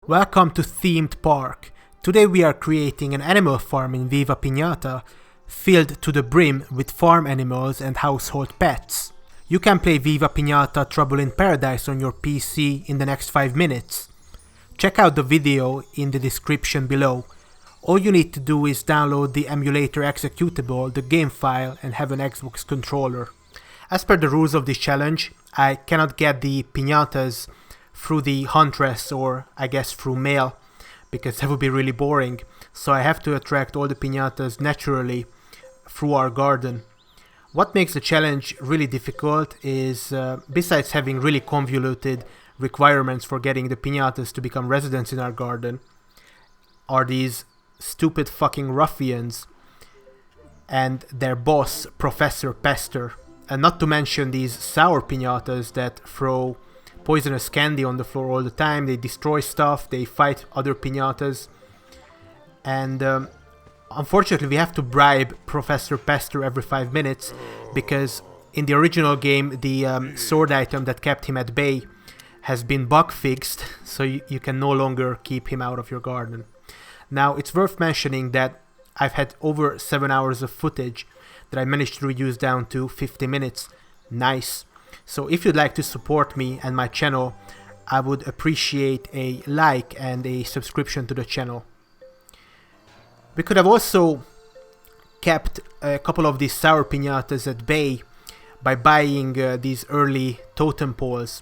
Welcome to Themed Park. Today we are creating an animal farm in Viva Piñata, filled to the brim with farm animals and household pets. You can play Viva Piñata Trouble in Paradise on your PC in the next 5 minutes. Check out the video in the description below. All you need to do is download the emulator executable, the game file, and have an Xbox controller. As per the rules of this challenge, I cannot get the piñatas through the huntress, or I guess through mail, because that would be really boring. So I have to attract all the piñatas naturally through our garden. What makes the challenge really difficult is, besides having really convoluted requirements for getting the piñatas to become residents in our garden, are these stupid fucking ruffians and their boss, Professor Pester. And not to mention these sour piñatas that throw poisonous candy on the floor all the time. They destroy stuff, they fight other piñatas. And unfortunately we have to bribe Professor Pester every 5 minutes, because in the original game the sword item that kept him at bay has been bug fixed, so you can no longer keep him out of your garden. Now it's worth mentioning that I've had over 7 hours of footage that I managed to reduce down to 50 minutes. Nice. So if you'd like to support me and my channel, I would appreciate a like and a subscription to the channel. We could have also kept a couple of these sour piñatas at bay by buying these early totem poles,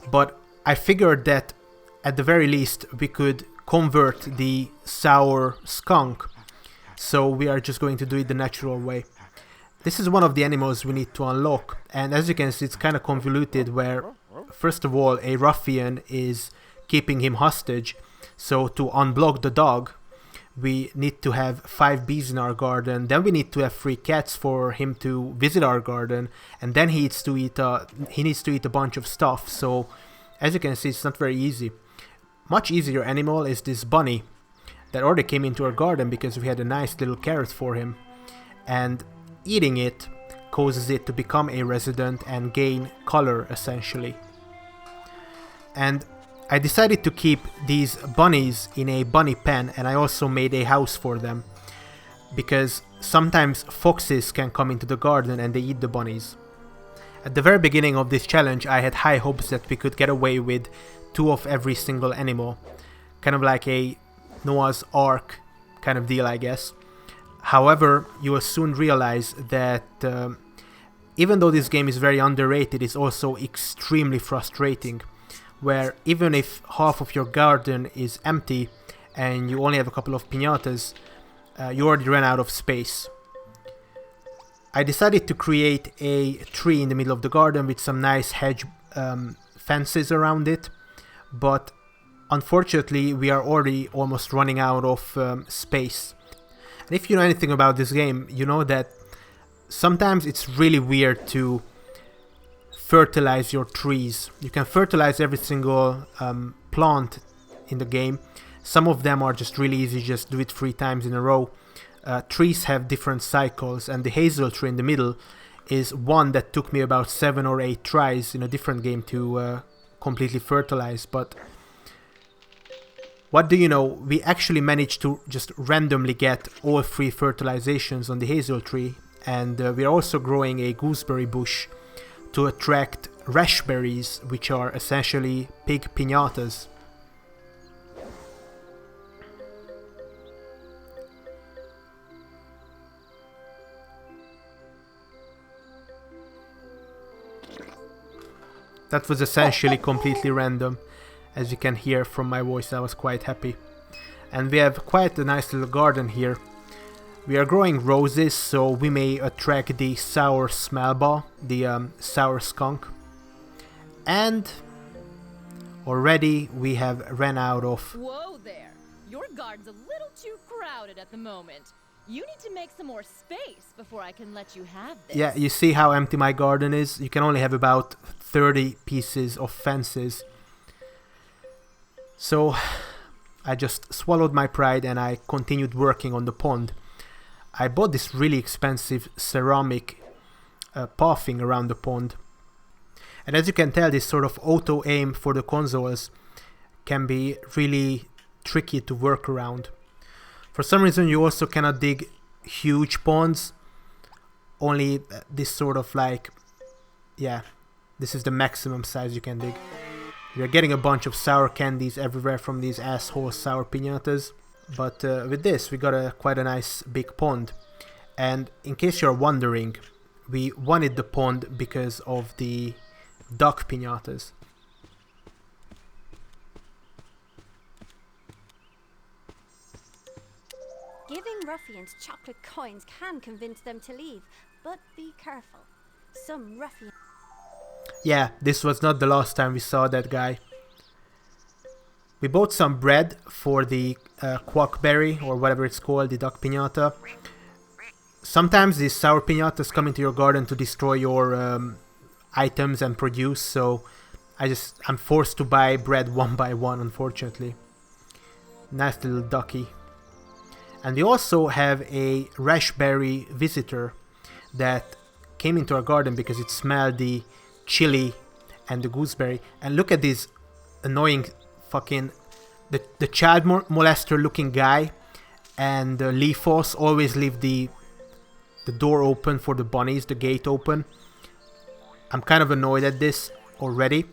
but I figured that at the very least we could convert the sour skunk, so we are just going to do it the natural way. This is one of the animals we need to unlock, and as you can see it's kind of convoluted, where first of all a ruffian is keeping him hostage. So to unblock the dog we need to have 5 bees in our garden, then we need to have 3 cats for him to visit our garden, and then he needs to eat a bunch of stuff. So as you can see it's not very easy. Much easier animal is this bunny that already came into our garden because we had a nice little carrot for him, and eating it causes it to become a resident and gain color essentially. And I decided to keep these bunnies in a bunny pen, and I also made a house for them, because sometimes foxes can come into the garden and they eat the bunnies. At the very beginning of this challenge I had high hopes that we could get away with 2 of every single animal, kind of like a Noah's Ark kind of deal, I guess. However, you will soon realize that even though this game is very underrated, it's also extremely frustrating, where even if half of your garden is empty and you only have a couple of piñatas, you already ran out of space. I decided to create a tree in the middle of the garden with some nice hedge fences around it, but unfortunately we are already almost running out of space. And if you know anything about this game, you know that sometimes it's really weird to fertilize your trees. You can fertilize every single plant in the game. Some of them are just really easy, just do it 3 times in a row. Trees have different cycles, and the hazel tree in the middle is one that took me about 7 or 8 tries in a different game to completely fertilize. But what do you know, we actually managed to just randomly get all 3 fertilizations on the hazel tree, and we are also growing a gooseberry bush to attract raspberries, which are essentially pig piñatas. That was essentially completely random. As you can hear from my voice, I was quite happy. And we have quite a nice little garden here. We are growing roses, so we may attract the sour smellball, the sour skunk. And already we have ran out of... Whoa there! Your garden's a little too crowded at the moment. You need to make some more space before I can let you have this. Yeah, you see how empty my garden is? You can only have about 30 pieces of fences. So I just swallowed my pride and I continued working on the pond. I bought this really expensive ceramic pathing around the pond. And as you can tell, this sort of auto aim for the consoles can be really tricky to work around. For some reason you also cannot dig huge ponds, only this sort of like, yeah, this is the maximum size you can dig. You're getting a bunch of sour candies everywhere from these asshole sour piñatas, but with this we got quite a nice big pond. And in case you're wondering, we wanted the pond because of the duck piñatas. Giving ruffians chocolate coins can convince them to leave, but be careful. Some ruffians... Yeah, this was not the last time we saw that guy. We bought some bread for the quackberry, or whatever it's called, the duck piñata. Sometimes these sour piñatas come into your garden to destroy your items and produce, so I'm forced to buy bread one by one, unfortunately. Nice little ducky. And we also have a raspberry visitor that came into our garden because it smelled the chili and the gooseberry. And look at this annoying fucking... The child molester looking guy and Leafos always leave the door open for the bunnies, the gate open. I'm kind of annoyed at this already.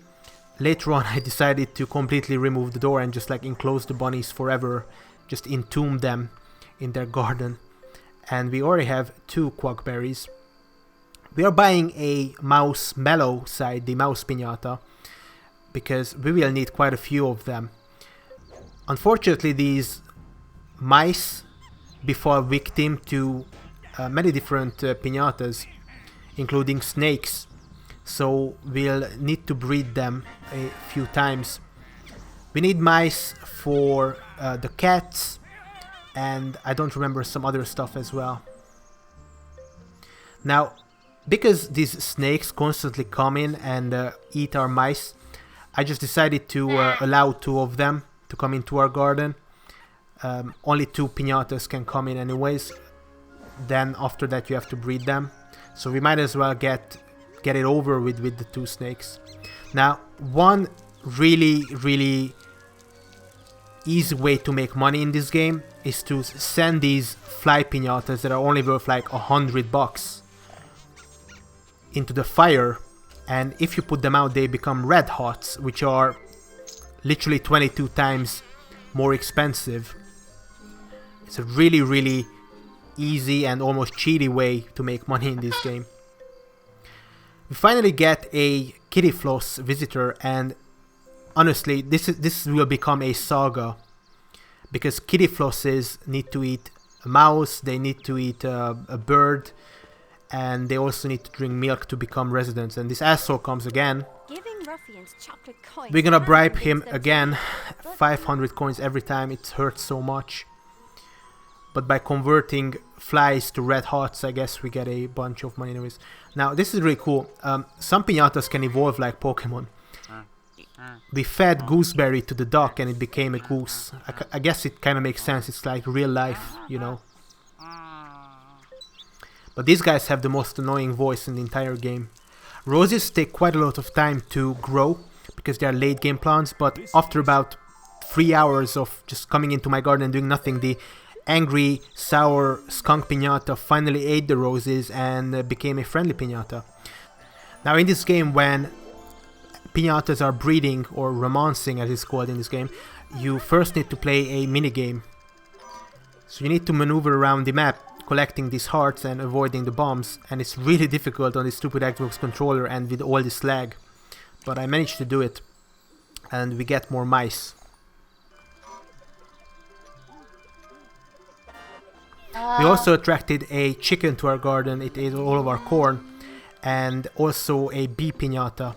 Later on I decided to completely remove the door and just like enclose the bunnies forever. Just entomb them in their garden. And we already have 2 quackberries. We are buying a mouse mellow side, the mouse piñata, because we will need quite a few of them. Unfortunately, these mice befall victim to many different piñatas, including snakes, so we'll need to breed them a few times. We need mice for the cats, and I don't remember some other stuff as well. Now, because these snakes constantly come in and eat our mice, I just decided to allow 2 of them to come into our garden. Only 2 piñatas can come in anyways. Then after that you have to breed them. So we might as well get it over with the 2 snakes. Now, one really easy way to make money in this game is to send these fly piñatas that are only worth like $100 into the fire, and if you put them out they become red hots, which are literally 22 times more expensive. It's a really easy and almost cheaty way to make money in this game. We finally get a kitty floss visitor, and honestly this will become a saga, because kitty flosses need to eat a mouse, they need to eat a bird, and they also need to drink milk to become residents. And this asshole comes again. We're gonna bribe him again. 500 coins every time, it hurts so much. But by converting flies to red hots, I guess we get a bunch of money anyways. Now this is really cool. Some piñatas can evolve like Pokemon. We fed gooseberry to the duck and it became a goose. I guess it kind of makes sense, it's like real life, you know. But these guys have the most annoying voice in the entire game. Roses take quite a lot of time to grow because they are late game plants, but after about 3 hours of just coming into my garden and doing nothing, the angry, sour skunk piñata finally ate the roses and became a friendly piñata. Now in this game, when piñatas are breeding, or romancing as it's called in this game, you first need to play a minigame. So you need to maneuver around the map, collecting these hearts and avoiding the bombs, and it's really difficult on this stupid Xbox controller and with all this lag. But I managed to do it, and we get more mice. We also attracted a chicken to our garden, it ate all of our corn, and also a bee piñata.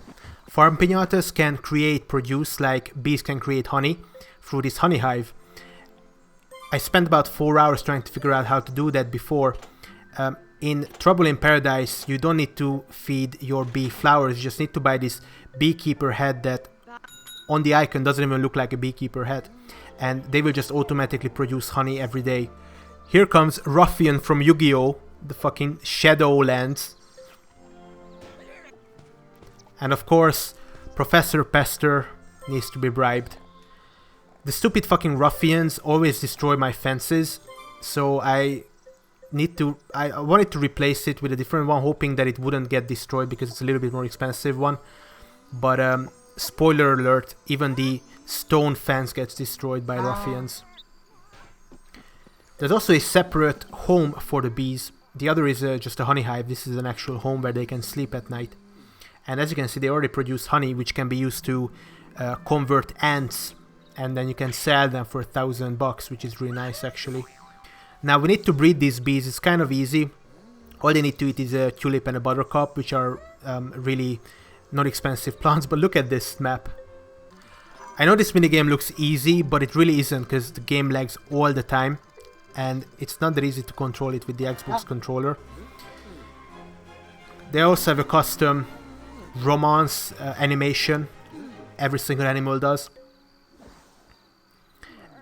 Farm piñatas can create produce, like bees can create honey through this honey hive. I spent about 4 hours trying to figure out how to do that before. In Trouble in Paradise, you don't need to feed your bee flowers, you just need to buy this beekeeper head that on the icon doesn't even look like a beekeeper head. And they will just automatically produce honey every day. Here comes Ruffian from Yu-Gi-Oh! The fucking Shadowlands. And of course, Professor Pester needs to be bribed. The stupid fucking ruffians always destroy my fences, so I wanted to replace it with a different one, hoping that it wouldn't get destroyed because it's a little bit more expensive one. But spoiler alert, even the stone fence gets destroyed by ruffians. There's also a separate home for the bees. The other is just a honey hive. This is an actual home where they can sleep at night. And as you can see, they already produce honey, which can be used to convert ants. And then you can sell them for $1,000, which is really nice actually. Now we need to breed these bees. It's kind of easy. All they need to eat is a tulip and a buttercup, which are really not expensive plants. But look at this map. I know this minigame looks easy, but it really isn't, because the game lags all the time. And it's not that easy to control it with the Xbox controller. They also have a custom romance animation. Every single animal does.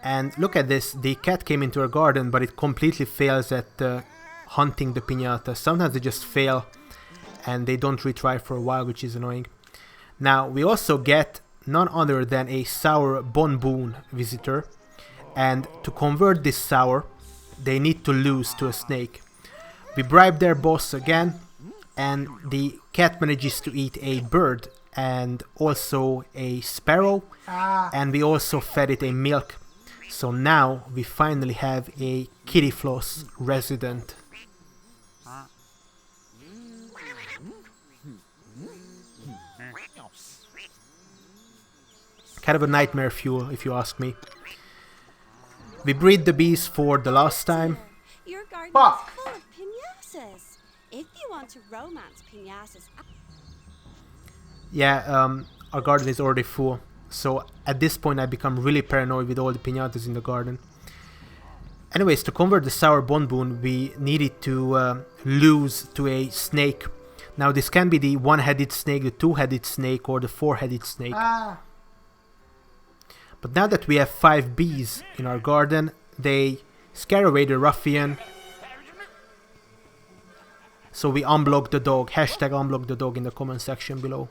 And look at this, the cat came into our garden, but it completely fails at hunting the piñata. Sometimes they just fail and they don't retry for a while, which is annoying. Now, we also get none other than a sour bonbon visitor. And to convert this sour, they need to lose to a snake. We bribe their boss again, and the cat manages to eat a bird and also a sparrow. And we also fed it a milk. So now we finally have a kitty floss resident. Kind of a nightmare fuel, if you ask me. We breed the bees for the last time. Your garden is full of piñatas. If you want to romance piñatas... Yeah, our garden is already full. So at this point I become really paranoid with all the piñatas in the garden. Anyways, to convert the sour bonbon, we needed to lose to a snake. Now this can be the one-headed snake, the two-headed snake, or the four-headed snake. But now that we have 5 bees in our garden, they scare away the ruffian. So we unblock the dog. Hashtag unblock the dog in the comment section below.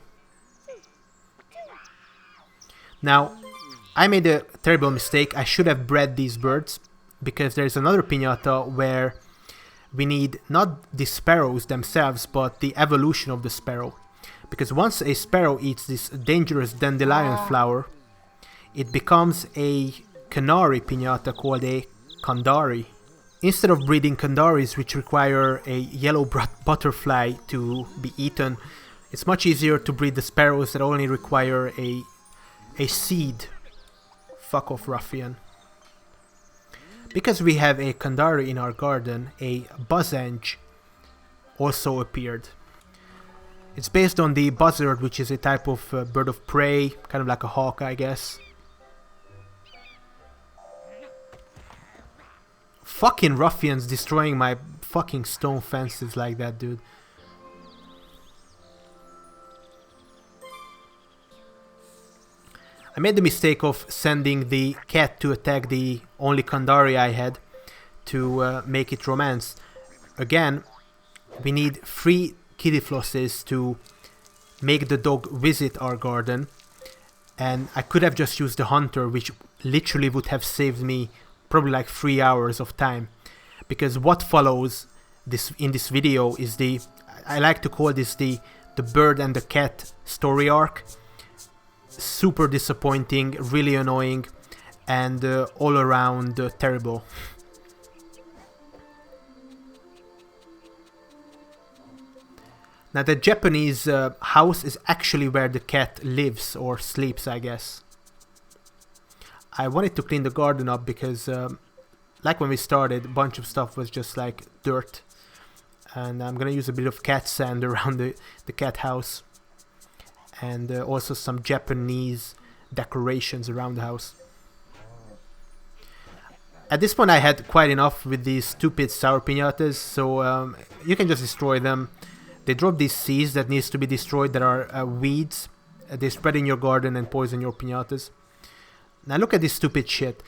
Now, I made a terrible mistake. I should have bred these birds, because there's another piñata where we need not the sparrows themselves, but the evolution of the sparrow. Because once a sparrow eats this dangerous dandelion flower, it becomes a canary piñata called a kandari. Instead of breeding kandaris, which require a yellow butterfly to be eaten, it's much easier to breed the sparrows that only require a seed. Fuck off, ruffian. Because we have a kandari in our garden, a buzzenge also appeared. It's based on the buzzard, which is a type of bird of prey, kind of like a hawk, I guess. Fucking ruffians destroying my fucking stone fences like that, dude. I made the mistake of sending the cat to attack the only kandari I had to make it romance. Again, we need 3 kitty flosses to make the dog visit our garden. And I could have just used the hunter, which literally would have saved me probably like 3 hours of time. Because what follows in this video is I like to call this the bird and the cat story arc. Super disappointing, really annoying, and all around terrible. Now the Japanese house is actually where the cat lives or sleeps, I guess. I wanted to clean the garden up because like when we started, a bunch of stuff was just like dirt. And I'm gonna use a bit of cat sand around the cat house. And also some Japanese decorations around the house. At this point I had quite enough with these stupid sour piñatas, so you can just destroy them. They drop these seeds that needs to be destroyed that are weeds. They spread in your garden and poison your piñatas. Now look at this stupid shit.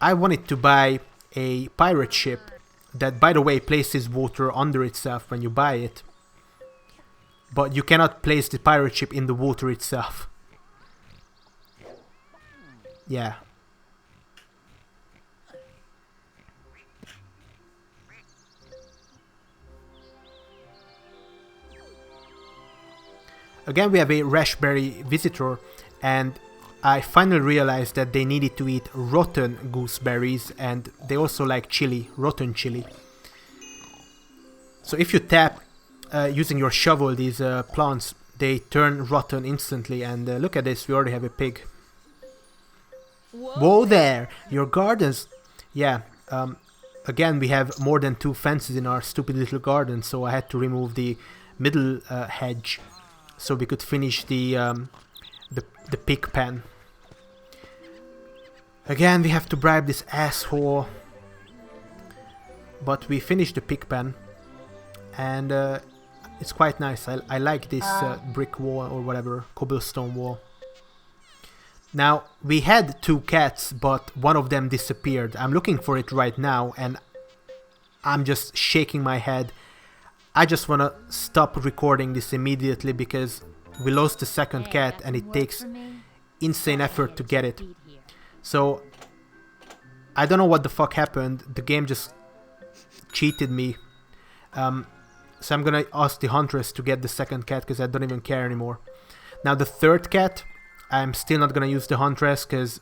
I wanted to buy a pirate ship that, by the way, places water under itself when you buy it. But you cannot place the pirate ship in the water itself. Yeah. Again, we have a raspberry visitor, and I finally realized that they needed to eat rotten gooseberries, and they also like chili, rotten chili. So if you tap using your shovel these plants, they turn rotten instantly, and look at this, we already have a pig. Whoa there! Your gardens! Yeah, again we have more than 2 fences in our stupid little garden, so I had to remove the middle hedge so we could finish the pig pen. Again we have to bribe this asshole, but we finished the pig pen, and it's quite nice. I like this brick wall or whatever, cobblestone wall. Now, we had 2 cats, but one of them disappeared. I'm looking for it right now, and I'm just shaking my head. I just want to stop recording this immediately because we lost the second cat, and it takes insane effort to get it. So, I don't know what the fuck happened. The game just cheated me. So I'm gonna ask the huntress to get the second cat because I don't even care anymore. Now the third cat, I'm still not gonna use the huntress because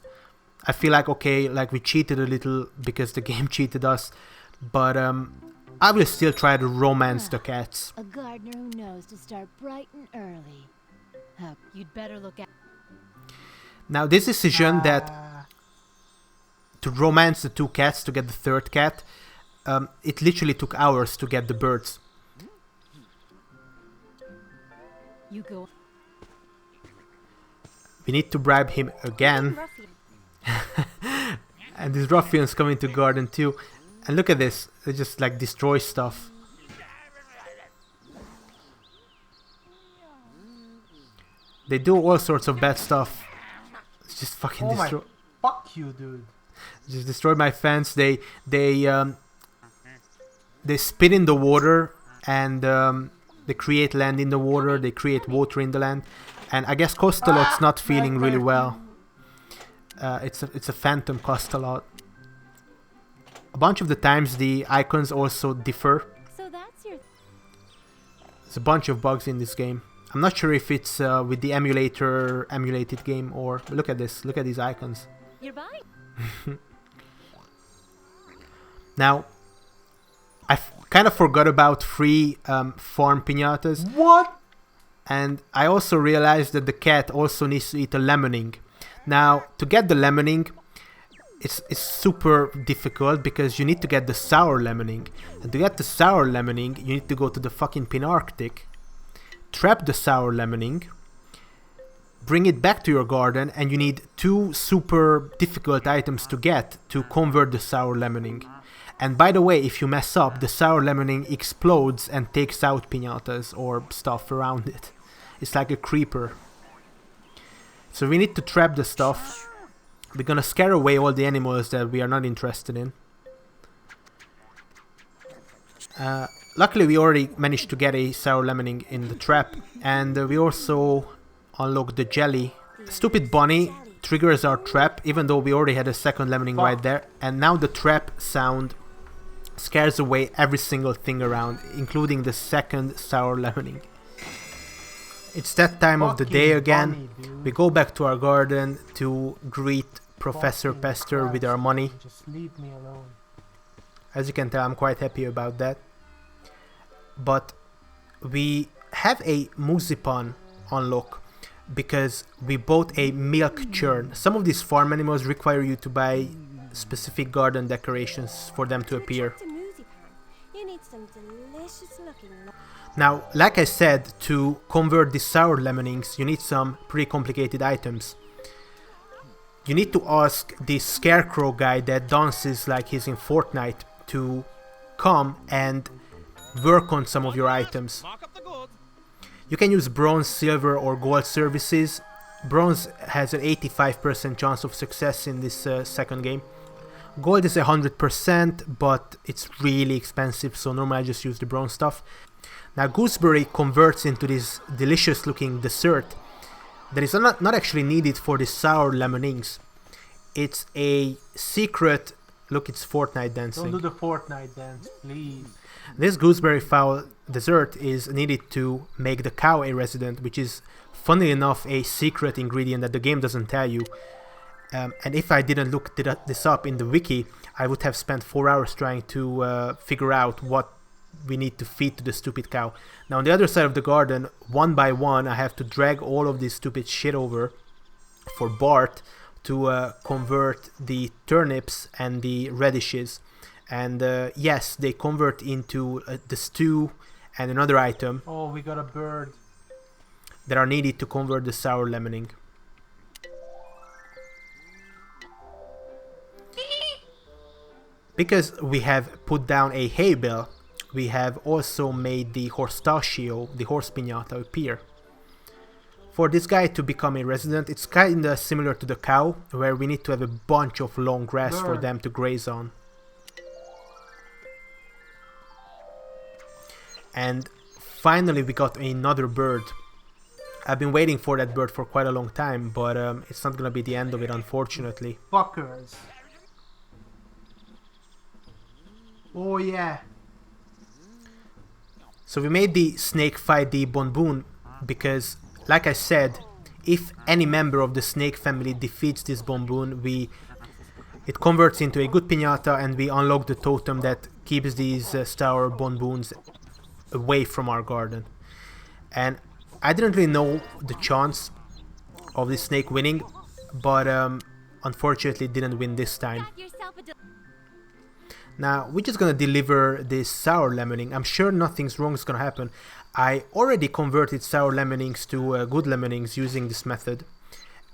I feel like, okay, like we cheated a little because the game cheated us, but I will still try to romance the cats. A gardener who knows to start bright and early. Oh, you'd better look at. Now this decision that to romance the 2 cats to get the third cat, it literally took hours to get the birds. You go. We need to bribe him again. And these ruffians come into garden too. And look at this, they just like destroy stuff. They do all sorts of bad stuff. It's just fucking destroy. Fuck you, dude. Just destroy my fence. They spit in the water, and they create land in the water. They create water in the land. And I guess Costalot's not feeling really well. It's a phantom Costalot. A bunch of the times the icons also differ. So that's your. There's a bunch of bugs in this game. I'm not sure if it's with the emulated game, or look at this. Look at these icons. You're buying. Now, I kind of forgot about free farm piñatas. What? And I also realized that the cat also needs to eat a lemoning. Now, to get the lemoning, it's super difficult because you need to get the sour lemoning. And to get the sour lemoning, you need to go to the fucking Pinarctic, trap the sour lemoning, bring it back to your garden, and you need 2 super difficult items to get to convert the sour lemoning. And by the way, if you mess up, the sour lemoning explodes and takes out piñatas or stuff around it. It's like a creeper. So we need to trap the stuff. We're gonna scare away all the animals that we are not interested in. Luckily we already managed to get a sour lemoning in the trap. And we also unlocked the jelly. Stupid bunny triggers our trap, even though we already had a second lemoning right there. And now the trap sound scares away every single thing around, including the second sour lemoning. It's that time of the day again. We go back to our garden to greet Professor Pester with our money. Just leave me alone. As you can tell, I'm quite happy about that. But we have a Musipan unlock because we bought a milk churn. Some of these farm animals require you to buy specific garden decorations for them to appear. You need some delicious looking. Now, like I said, to convert the sour lemonings, you need some pretty complicated items. You need to ask this scarecrow guy that dances like he's in Fortnite to come and work on some of your items. You can use bronze, silver or gold services. Bronze has an 85% chance of success in this second game. Gold is 100%, but it's really expensive, so normally I just use the bronze stuff. Now gooseberry converts into this delicious looking dessert that is not actually needed for the sour lemonings. It's a secret Look, it's Fortnite dancing. Don't do the Fortnite dance, please. This gooseberry fowl dessert is needed to make the cow a resident, which is, funnily enough, a secret ingredient that the game doesn't tell you. And if I didn't look this up in the wiki, I would have spent 4 hours trying to figure out what we need to feed to the stupid cow. Now on the other side of the garden, one by one, I have to drag all of this stupid shit over for Bart to convert the turnips and the radishes. And yes, they convert into the stew and another item. Oh, we got a bird. That are needed to convert the sour lemoning. Because we have put down a hay bale, we have also made the horstachio, the horse piñata, appear. For this guy to become a resident, it's kinda similar to the cow, where we need to have a bunch of long grass for them to graze on. And finally we got another bird. I've been waiting for that bird for quite a long time, but it's not gonna be the end of it, unfortunately. Fuckers. Oh yeah. So we made the snake fight the bonbon because, like I said, if any member of the snake family defeats this bonbon, it converts into a good piñata and we unlock the totem that keeps these sour bonbons away from our garden. And I didn't really know the chance of this snake winning, but unfortunately it didn't win this time. Now we're just gonna deliver this sour lemoning. I'm sure nothing's wrong is gonna happen. I already converted sour lemonings to good lemonings using this method,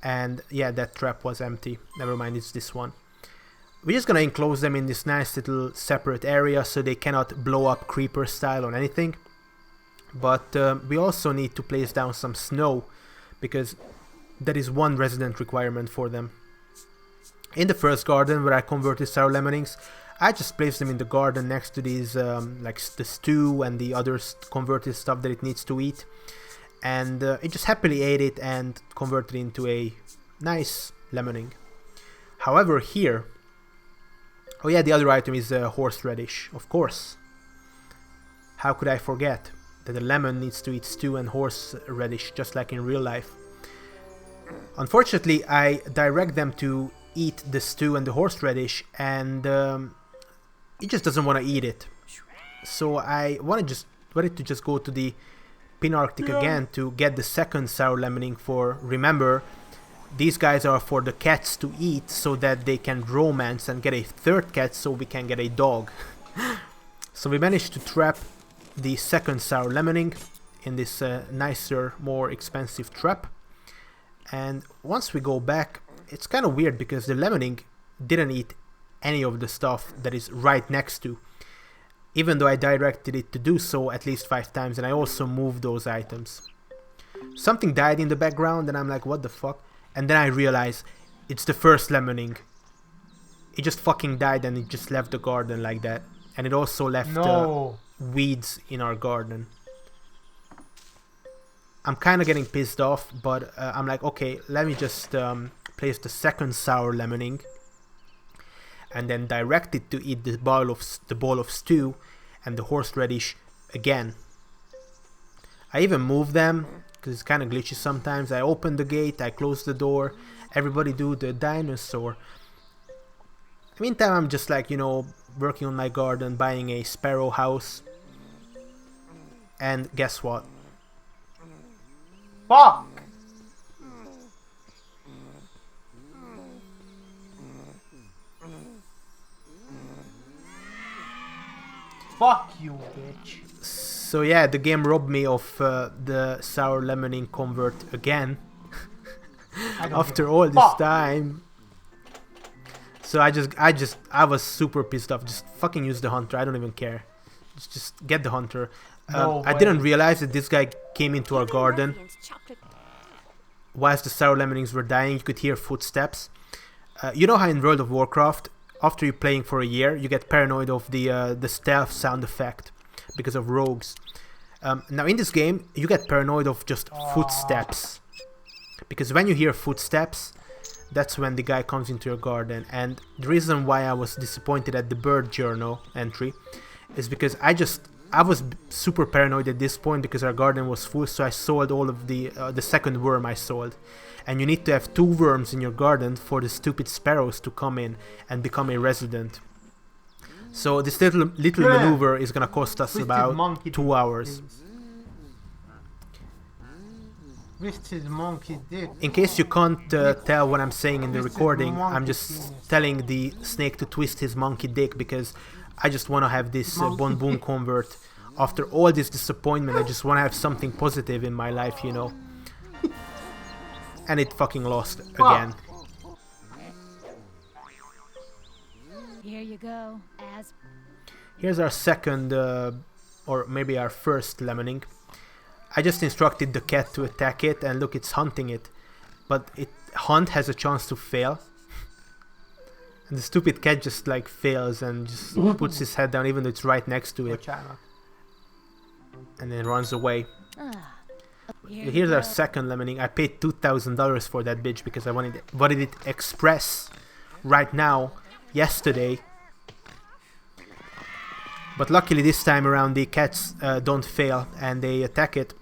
and yeah, that trap was empty. Never mind, it's this one. We're just gonna enclose them in this nice little separate area so they cannot blow up creeper style on anything. But we also need to place down some snow because that is one resident requirement for them. In the first garden where I converted sour lemonings, I just placed them in the garden next to these like the stew and the other converted stuff that it needs to eat, and it just happily ate it and converted into a nice lemoning. However, here, oh yeah, the other item is horseradish, of course. How could I forget that the lemon needs to eat stew and horseradish just like in real life? Unfortunately, I direct them to eat the stew and the horseradish, and it just doesn't want to eat it. So I wanted to just go to the Pinarctic again to get the second sour lemoning for, remember, these guys are for the cats to eat so that they can romance and get a third cat so we can get a dog. So we managed to trap the second sour lemoning in this nicer, more expensive trap. And once we go back, it's kind of weird because the lemoning didn't eat any of the stuff that is right next to, even though I directed it to do so at least 5 times, and I also moved those items. Something died in the background and I'm like, what the fuck? And then I realize it's the first lemoning. It just fucking died and it just left the garden like that. And it also left weeds in our garden. I'm kind of getting pissed off, but I'm like, okay, let me just place the second sour lemoning and then direct it to eat the bowl of stew and the horseradish again. I even moved them because it's kind of glitchy sometimes. I open the gate, I close the door, everybody do the dinosaur. Meantime, I'm just like, you know, working on my garden, buying a sparrow house. And guess what? Fuck! Fuck you, bitch. So yeah, the game robbed me of the sour lemoning convert again. After all this time. So I was super pissed off. Just fucking use the hunter. I don't even care. Just get the hunter. I didn't realize that this guy came into our garden. Whilst the sour lemonings were dying, you could hear footsteps. You know how in World of Warcraft, after you're playing for a year, you get paranoid of the stealth sound effect because of rogues. Now in this game, you get paranoid of just footsteps. Because when you hear footsteps, that's when the guy comes into your garden. And the reason why I was disappointed at the bird journal entry is because I was super paranoid at this point because our garden was full, so I sold all of the second worm I sold. And you need to have 2 worms in your garden for the stupid sparrows to come in and become a resident. So this little maneuver is gonna cost us about 2 hours. Twisted monkey dick. In case you can't tell what I'm saying in the recording, I'm just telling the snake to twist his monkey dick because I just want to have this Bon Boon convert. After all this disappointment, I just want to have something positive in my life, you know. And it fucking lost again. Here you go. Here's our second, or maybe our first lemoning. I just instructed the cat to attack it, and look, it's hunting it. But hunt has a chance to fail. And the stupid cat just like fails and just puts his head down even though it's right next to it. And then runs away. Here's our second lemoning. I paid $2,000 for that bitch because I wanted it express right now, yesterday. But luckily this time around the cats don't fail and they attack it.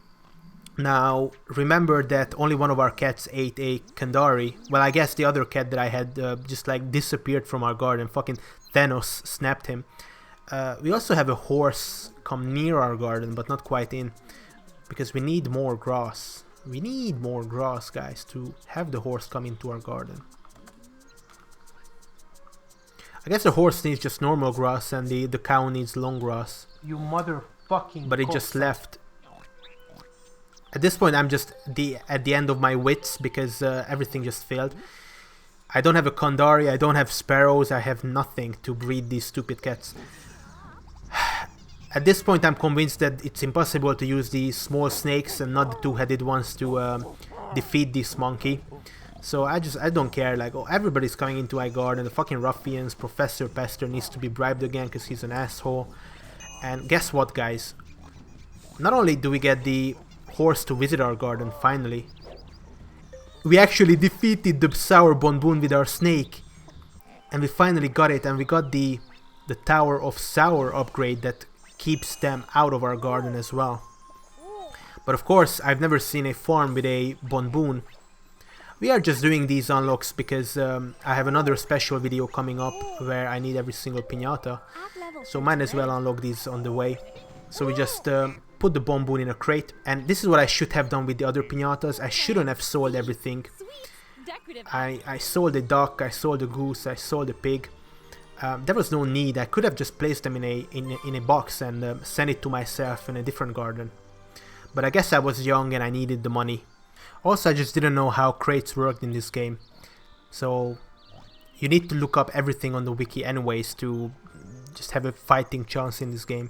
Now remember that only one of our cats ate a Kandari. Well, I guess the other cat that I had just like disappeared from our garden. Fucking Thanos snapped him. We also have a horse come near our garden but not quite in. Because we need more grass. We need more grass, guys, to have the horse come into our garden. I guess the horse needs just normal grass and the cow needs long grass. You motherfucking. But it just left. At this point I'm just at the end of my wits because everything just failed. I don't have a Kandari, I don't have sparrows, I have nothing to breed these stupid cats. At this point I'm convinced that it's impossible to use the small snakes and not the 2-headed ones to defeat this monkey. So I don't care, like, oh, everybody's coming into my garden, the fucking ruffians, Professor Pester needs to be bribed again because he's an asshole. And guess what, guys? Not only do we get the horse to visit our garden finally, we actually defeated the sour Bon Boon with our snake. And we finally got it, and we got the Tower of Sour upgrade that keeps them out of our garden as well. But of course, I've never seen a farm with a Bon Boon. We are just doing these unlocks because I have another special video coming up where I need every single Pinata. So might as well unlock these on the way. So we just put the Bon Boon in a crate. And this is what I should have done with the other Pinatas. I shouldn't have sold everything. I sold a duck, I sold a goose, I sold a pig. There was no need. I could have just placed them in a box and sent it to myself in a different garden. But I guess I was young and I needed the money. Also, I just didn't know how crates worked in this game. So you need to look up everything on the wiki anyways to just have a fighting chance in this game.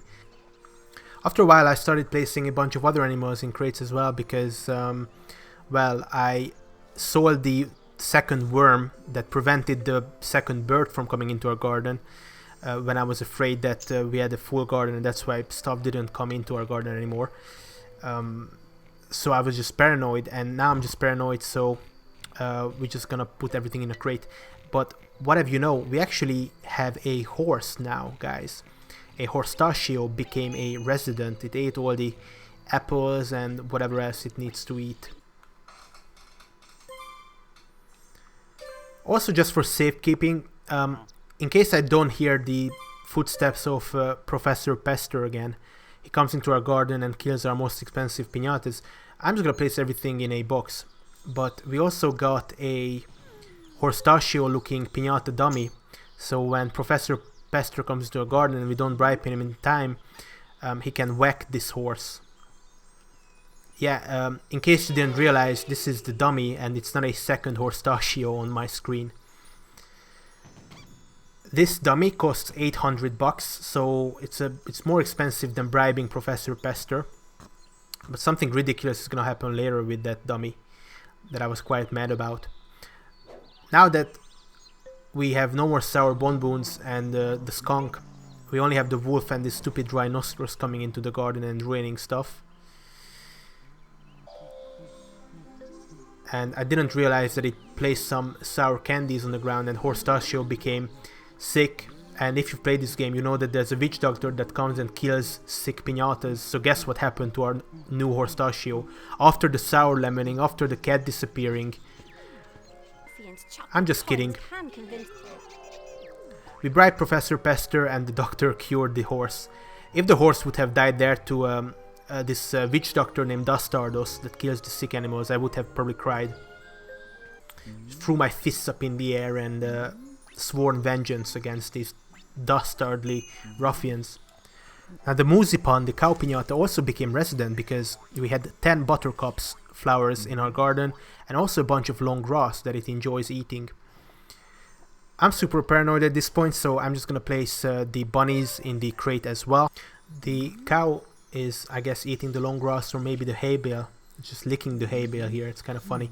After a while I started placing a bunch of other animals in crates as well because, well, I sold the second worm that prevented the second bird from coming into our garden when I was afraid that we had a full garden and that's why stuff didn't come into our garden anymore. So I was just paranoid, and now I'm just paranoid, so we're just gonna put everything in a crate. But what have you know, we actually have a horse now, guys. A Horstachio became a resident. It ate all the apples and whatever else it needs to eat. Also, just for safekeeping, in case I don't hear the footsteps of Professor Pester again, he comes into our garden and kills our most expensive pinatas, I'm just gonna place everything in a box. But we also got a Horstachio looking pinata dummy, so when Professor Pester comes to our garden and we don't bribe him in time, he can whack this horse. Yeah, in case you didn't realize, this is the dummy and it's not a second Horstachio on my screen. This dummy costs $800, so it's more expensive than bribing Professor Pester. But something ridiculous is gonna happen later with that dummy that I was quite mad about. Now that we have no more sour Bon Boons and the skunk, we only have the wolf and this stupid rhinoceros coming into the garden and ruining stuff. and I didn't realize that it placed some sour candies on the ground, and Horstachio became sick. And if you've played this game, you know that there's a witch doctor that comes and kills sick piñatas. So guess what happened to our new Horstachio? After the sour lemoning, after the cat disappearing. I'm just kidding. We bribed Professor Pester and the doctor cured the horse. If the horse would have died there to this witch doctor named Dastardos that kills the sick animals, I would have probably cried. Threw my fists up in the air and sworn vengeance against these dastardly ruffians. Now the Musipan, the cow piñata, also became resident because we had 10 buttercups flowers in our garden and also a bunch of long grass that it enjoys eating. I'm super paranoid at this point, so I'm just gonna place the bunnies in the crate as well. The cow is, I guess, eating the long grass or maybe the hay bale. It's just licking the hay bale here. It's kind of funny.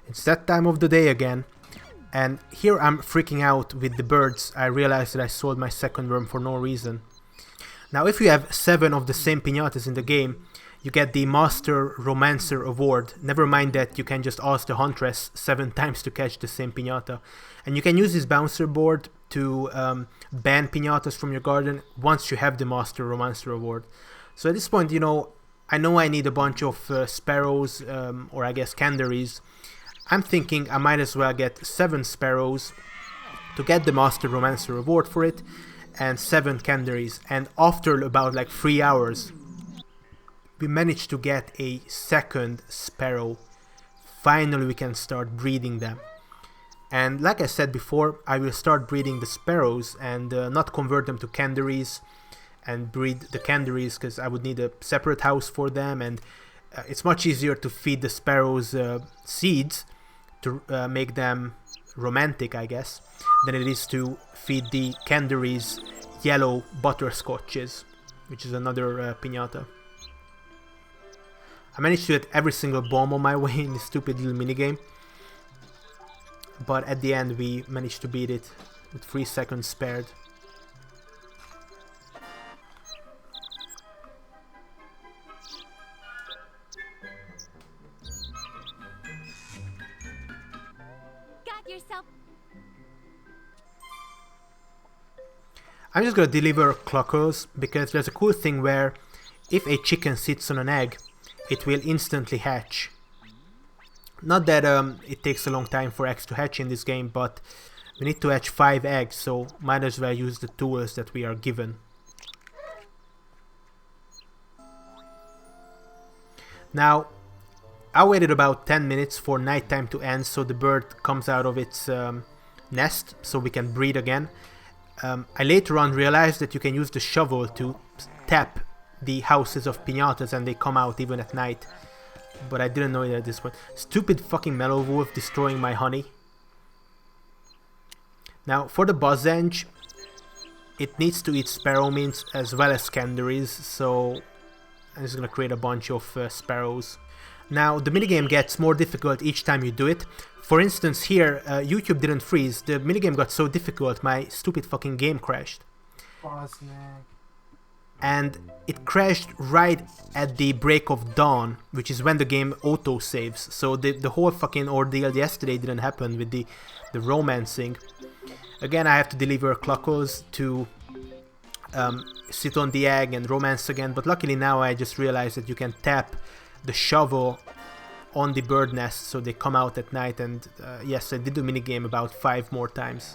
It's that time of the day again. And here I'm freaking out with the birds. I realized that I sold my second worm for no reason. Now if you have 7 of the same piñatas in the game, you get the Master Romancer award. Never mind that you can just ask the Huntress 7 times to catch the same piñata. And you can use this bouncer board to ban piñatas from your garden once you have the Master Romancer award. So at this point, you know I need a bunch of sparrows, or I guess candaries. I'm thinking I might as well get 7 sparrows to get the Master Romancer reward for it, and 7 candaries. And after about like 3 hours, we managed to get a second sparrow. Finally we can start breeding them. And like I said before, I will start breeding the sparrows and not convert them to candaries and breed the candaries, because I would need a separate house for them, and it's much easier to feed the sparrows seeds to make them romantic, I guess, than it is to feed the candaries yellow butterscotches, which is another piñata. I managed to hit every single bomb on my way in this stupid little minigame, but at the end we managed to beat it with 3 seconds spared. I'm just gonna deliver cluckers because there's a cool thing where if a chicken sits on an egg, it will instantly hatch. Not that it takes a long time for eggs to hatch in this game, but we need to hatch 5 eggs, so might as well use the tools that we are given. Now, I waited about 10 minutes for nighttime to end so the bird comes out of its nest so we can breed again. I later on realized that you can use the shovel to tap the houses of piñatas and they come out even at night. But I didn't know that at this point. Stupid fucking mellow wolf destroying my honey. Now for the buzzenge, it needs to eat sparrow mints as well as candaries, so I'm just gonna create a bunch of sparrows. Now the minigame gets more difficult each time you do it. For instance here, YouTube didn't freeze. The minigame got so difficult my stupid fucking game crashed. And it crashed right at the break of dawn, which is when the game auto-saves. So the whole fucking ordeal yesterday didn't happen with the romancing. Again, I have to deliver cluckers to sit on the egg and romance again, but luckily now I just realized that you can tap the shovel on the bird nest so they come out at night, and yes, I did the minigame about 5 more times.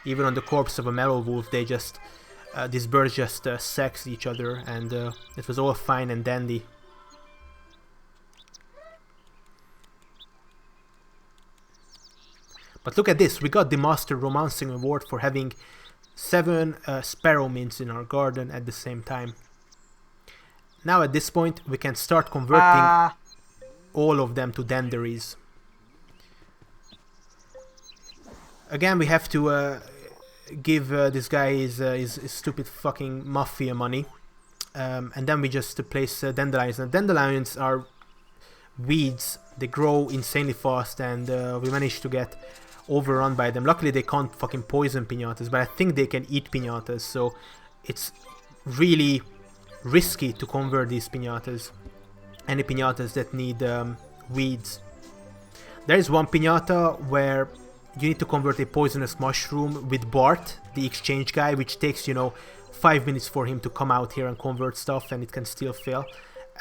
Even on the corpse of a mellow wolf, they just these birds just sex each other, and it was all fine and dandy. But look at this, we got the Master Romancing Award for having 7 sparrow mints in our garden at the same time. Now at this point we can start converting all of them to dandaries. Again, we have to give this guy his stupid fucking mafia money, and then we just place dandelions. And dandelions are weeds. They grow insanely fast, and we managed to get overrun by them. Luckily they can't fucking poison piñatas, but I think they can eat piñatas, so it's really risky to convert these piñatas. Any piñatas that need weeds. There is one piñata where you need to convert a poisonous mushroom with Bart, the exchange guy, which takes, you know, 5 minutes for him to come out here and convert stuff, and it can still fail.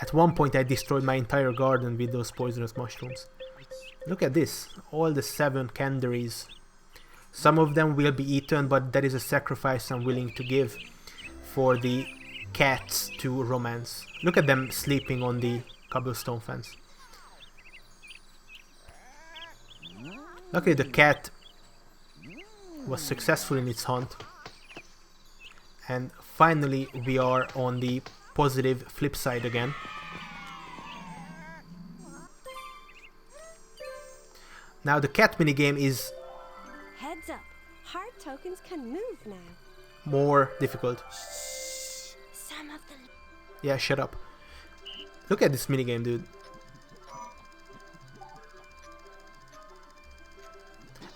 At one point I destroyed my entire garden with those poisonous mushrooms. Look at this, all the 7 candies. Some of them will be eaten, but that is a sacrifice I'm willing to give for the cats to romance. Look at them sleeping on the cobblestone fence. Luckily the cat was successful in its hunt. And finally we are on the positive flip side again. Now the cat minigame is Heads up, hard tokens can move now. more difficult. Some of the Yeah, shut up. Look at this minigame, dude.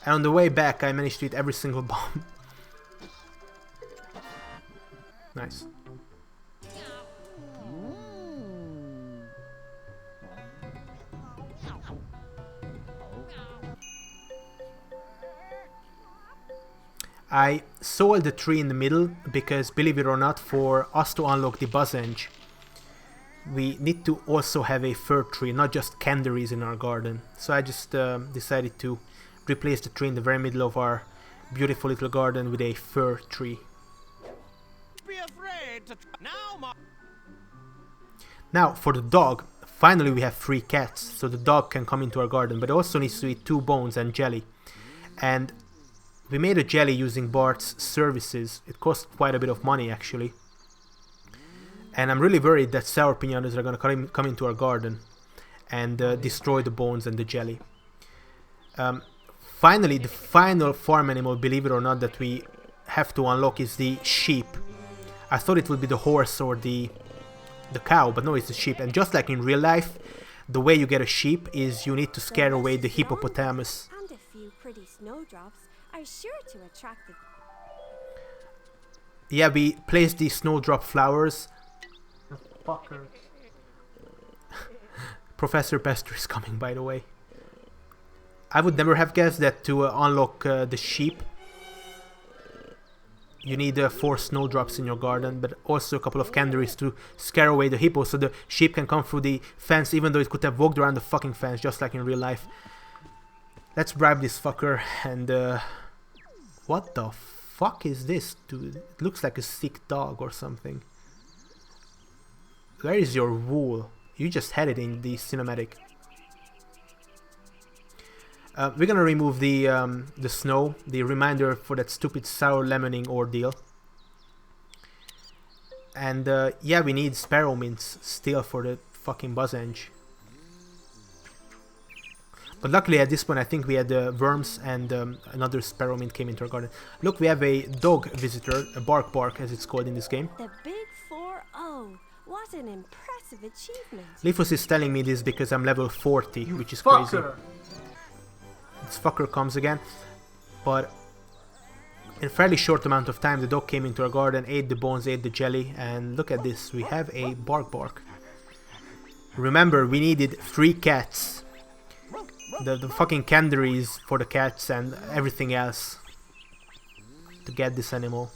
And on the way back I managed to eat every single bomb. Nice. I sold the tree in the middle because, believe it or not, for us to unlock the Buzzenge, we need to also have a fir tree, not just candies in our garden. So I just decided to replace the tree in the very middle of our beautiful little garden with a fir tree. Be afraid to Now for the dog, finally we have 3 cats, so the dog can come into our garden, but it also needs to eat 2 bones and jelly. And we made a jelly using Bart's services. It cost quite a bit of money actually. And I'm really worried that sour piñatas are gonna come into our garden and destroy the bones and the jelly. Finally, the final farm animal, believe it or not, that we have to unlock is the sheep. I thought it would be the horse or the cow, but no, it's the sheep. And just like in real life, the way you get a sheep is you need to scare away the hippopotamus. And a few pretty snowdrops are sure to attract the... Yeah, we placed the snowdrop flowers. Fucker. Professor Pester is coming, by the way. I would never have guessed that to unlock the sheep, you need 4 snowdrops in your garden, but also a couple of candies to scare away the hippo, so the sheep can come through the fence, even though it could have walked around the fucking fence, just like in real life. Let's bribe this fucker, and what the fuck is this, dude? It looks like a sick dog or something. Where is your wool? You just had it in the cinematic. We're gonna remove the snow, the reminder for that stupid sour lemoning ordeal. And yeah, we need sparrow mints still for the fucking Buzzenge. But luckily at this point I think we had worms and another sparrow mint came into our garden. Look, we have a dog visitor, a bark as it's called in this game. The Big 4-0. What an impressive achievement. Leafus is telling me this because I'm level 40, which is crazy. Fucker. This fucker comes again. But in a fairly short amount of time the dog came into our garden, ate the bones, ate the jelly, and look at this, we have a bark. Remember, we needed 3 cats. The fucking candies for the cats and everything else to get this animal.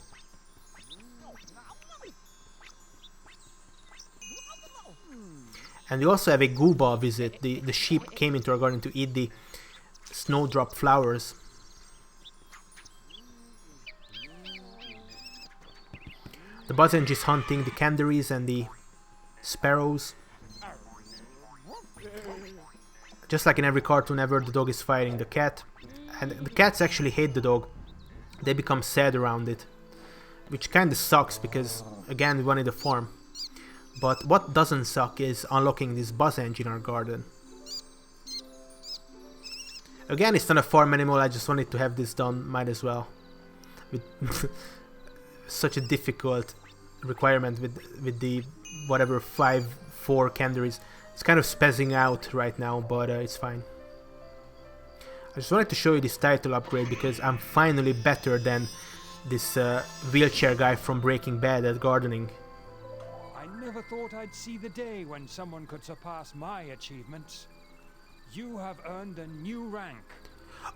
And we also have a gooba visit. The sheep came into our garden to eat the snowdrop flowers. The Buzzenge is hunting the candies and the sparrows. Just like in every cartoon ever, the dog is fighting the cat. And the cats actually hate the dog. They become sad around it. Which kinda sucks because, again, we wanted a farm. But what doesn't suck is unlocking this Buzzenge in our garden. Again, it's not a farm animal, I just wanted to have this done, might as well. With such a difficult requirement with the whatever 5-4 candies. It's kind of spazzing out right now, but it's fine. I just wanted to show you this title upgrade because I'm finally better than this wheelchair guy from Breaking Bad at gardening. I never thought I'd see the day when someone could surpass my achievements. You have earned a new rank.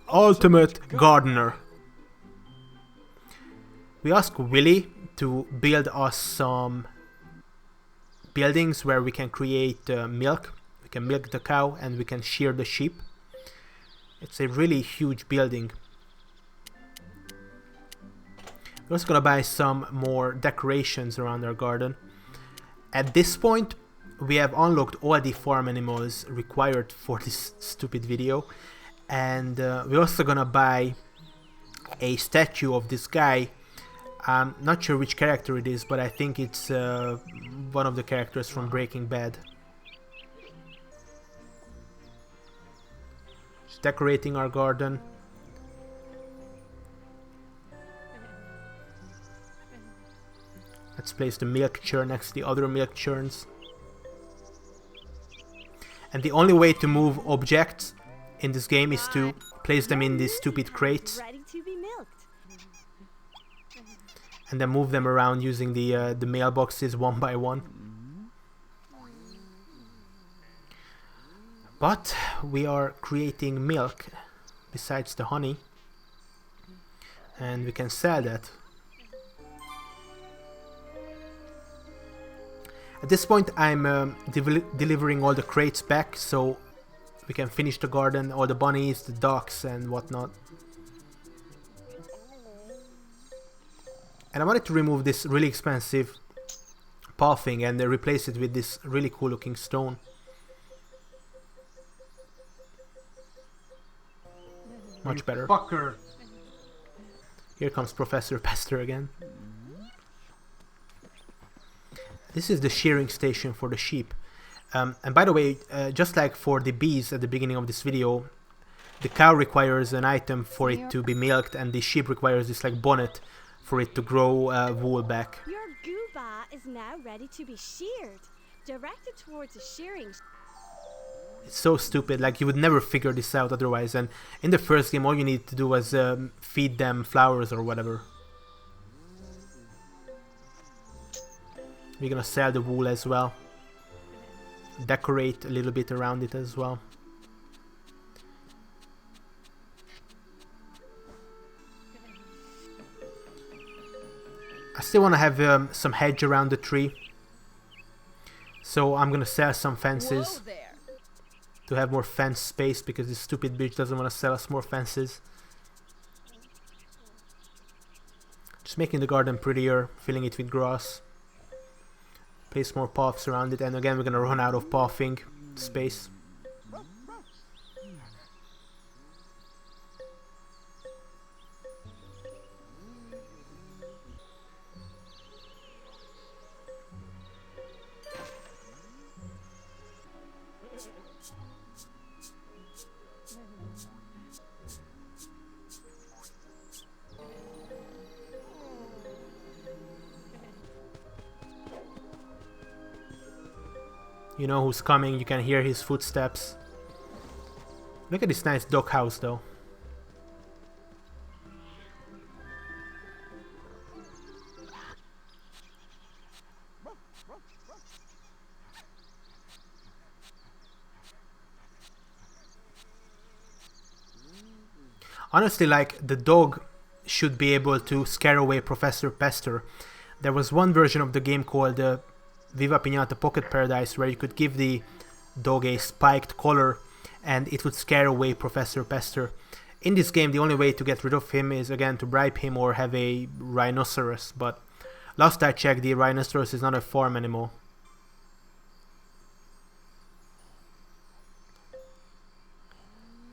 Ultimate Gardener. We asked Willy to build us some buildings where we can create milk. We can milk the cow and we can shear the sheep. It's a really huge building. We're also gonna buy some more decorations around our garden. At this point, we have unlocked all the farm animals required for this stupid video. And we're also gonna buy a statue of this guy. I'm not sure which character it is, but I think it's one of the characters from Breaking Bad. Just decorating our garden. Let's place the milk churn next to the other milk churns. And the only way to move objects in this game is to place them in these stupid crates. Ready to be milked. And then move them around using the mailboxes one by one. But we are creating milk besides the honey. And we can sell that. At this point I'm delivering all the crates back so we can finish the garden, all the bunnies, the ducks and whatnot. And I wanted to remove this really expensive pathing and replace it with this really cool looking stone. Much better. Fucker. Here comes Professor Pester again. This is the shearing station for the sheep. And by the way, just like for the bees at the beginning of this video, the cow requires an item for it to be milked and the sheep requires this like bonnet for it to grow wool back. Your gooba is now ready to be sheared. Directed towards a shearing. It's so stupid, like you would never figure this out otherwise, and in the first game all you needed to do was feed them flowers or whatever. We're gonna sell the wool as well. Decorate a little bit around it as well. I still want to have some hedge around the tree. So I'm gonna sell some fences to have more fence space because this stupid bitch doesn't want to sell us more fences. Just making the garden prettier, filling it with grass. Place more paths around it, and again we're gonna run out of pathing space. You know who's coming, you can hear his footsteps. Look at this nice doghouse though. Honestly, like, the dog should be able to scare away Professor Pester. There was one version of the game called Viva Piñata Pocket Paradise where you could give the dog a spiked collar and it would scare away Professor Pester. In this game the only way to get rid of him is again to bribe him or have a rhinoceros, but last I checked the rhinoceros is not a farm animal.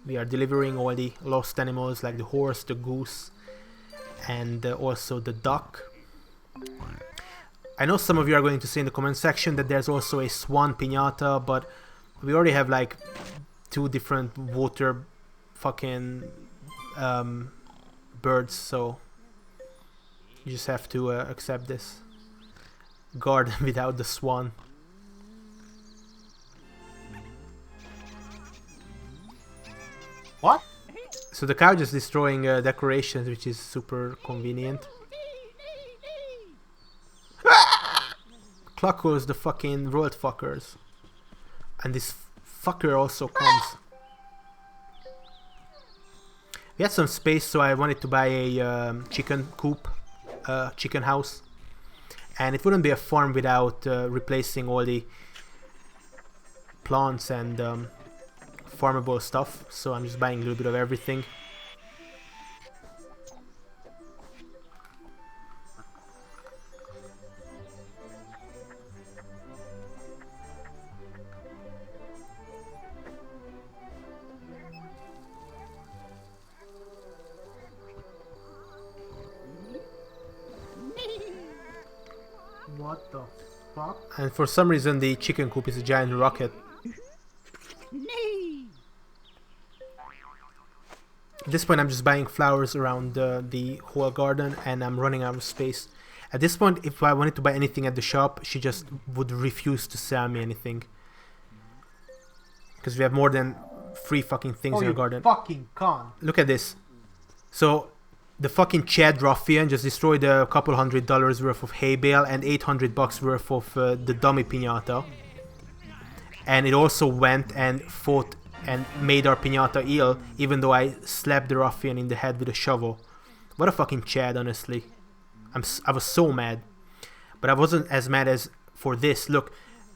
We are delivering all the lost animals like the horse, the goose and also the duck. I know some of you are going to say in the comment section that there's also a swan piñata, but we already have like 2 different water fucking birds, so you just have to accept this. Garden without the swan. What? So the cow just destroying decorations, which is super convenient. Cluckos, the fucking road fuckers. And this fucker also comes. We had some space, so I wanted to buy a chicken coop, chicken house. And it wouldn't be a farm without replacing all the plants and farmable stuff. So I'm just buying a little bit of everything. What the fuck? And for some reason the chicken coop is a giant rocket. At this point I'm just buying flowers around the whole garden and I'm running out of space. At this point, if I wanted to buy anything at the shop, she just would refuse to sell me anything. Because we have more than 3 fucking things in our garden. Fucking con. Look at this. So the fucking Chad ruffian just destroyed a couple $100 worth of hay bale and $800 worth of the dummy Pinata. And it also went and fought and made our Pinata ill, even though I slapped the ruffian in the head with a shovel. What a fucking Chad, honestly. I was so mad. But I wasn't as mad as for this. Look,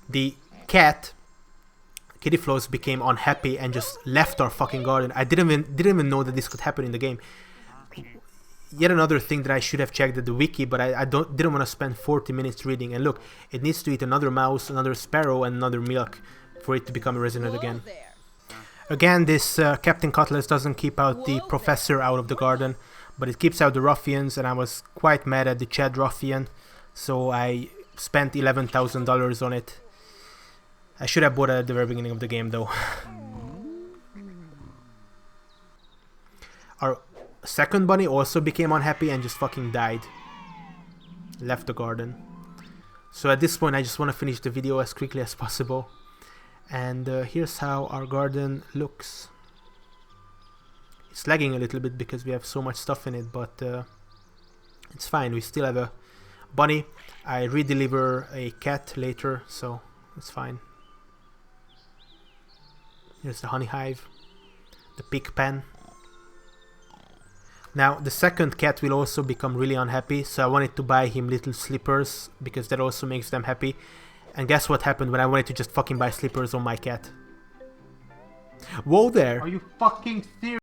the cat, Kitty Flows, became unhappy and just left our fucking garden. I didn't even know that this could happen in the game. Yet another thing that I should have checked at the wiki, but I didn't want to spend 40 minutes reading. And look, it needs to eat another mouse, another sparrow, and another milk for it to become a resident again. Again, this Captain Cutlass doesn't keep out the professor out of the garden, but it keeps out the ruffians, and I was quite mad at the Chad ruffian, so I spent $11,000 on it. I should have bought it at the very beginning of the game, though. Our second bunny also became unhappy and just fucking died. Left the garden. So at this point I just want to finish the video as quickly as possible. And here's how our garden looks. It's lagging a little bit because we have so much stuff in it, but it's fine. We still have a bunny. I redeliver a cat later, so it's fine. Here's the honey hive, the pig pen. Now the second cat will also become really unhappy, so I wanted to buy him little slippers because that also makes them happy. And guess what happened when I wanted to just fucking buy slippers on my cat? Whoa there! Are you fucking serious?